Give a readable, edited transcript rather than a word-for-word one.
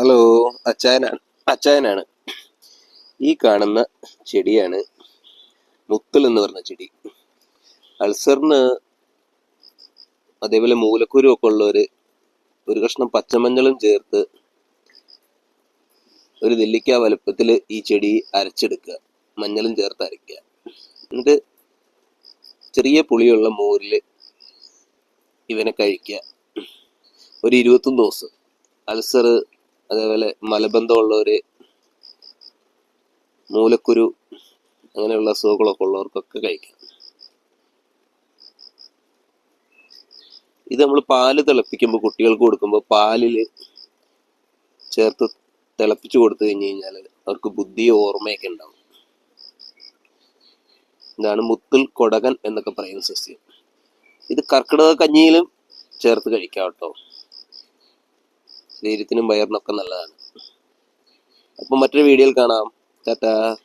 Hello, അച്ചായനാണ്. ഈ കാണുന്ന ചെടിയാണ് മുത്തൽ എന്ന് പറഞ്ഞ ചെടി. അൾസറിന് അതേപോലെ മൂലക്കുരു ഒക്കെ ഉള്ളവര് ഒരു കഷ്ണം പച്ചമഞ്ഞളും ചേർത്ത് ഒരു നെല്ലിക്ക വലുപ്പത്തിൽ ഈ ചെടി അരച്ചെടുക്കുക. മഞ്ഞളും ചേർത്ത് അരയ്ക്കുക. എന്നിട്ട് ചെറിയ പുളിയുള്ള മോരില് ഇവനെ കഴിക്കുക. ഒരു 21 ദിവസം. അൾസർ, അതേപോലെ മലബന്ധമുള്ളവര്, മൂലക്കുരു, അങ്ങനെയുള്ള അസുഖങ്ങളൊക്കെ ഉള്ളവർക്കൊക്കെ കഴിക്കാം. ഇത് നമ്മൾ പാല് തിളപ്പിക്കുമ്പോൾ കുട്ടികൾക്ക് കൊടുക്കുമ്പോൾ പാലിൽ ചേർത്ത് തിളപ്പിച്ചു കൊടുത്തു കഴിഞ്ഞ് കഴിഞ്ഞാൽ അവർക്ക് ബുദ്ധിയോ ഓർമ്മയൊക്കെ ഉണ്ടാവും. ഇതാണ് മുത്തുൽ കൊടകൻ എന്നൊക്കെ പറയുന്ന സസ്യം. ഇത് കർക്കിടക കഞ്ഞിയിലും ചേർത്ത് കഴിക്കാം കേട്ടോ. ശരീരത്തിനും വയറിനൊക്കെ നല്ലതാണ്. അപ്പം മറ്റൊരു വീഡിയോയിൽ കാണാം. ടാറ്റാ.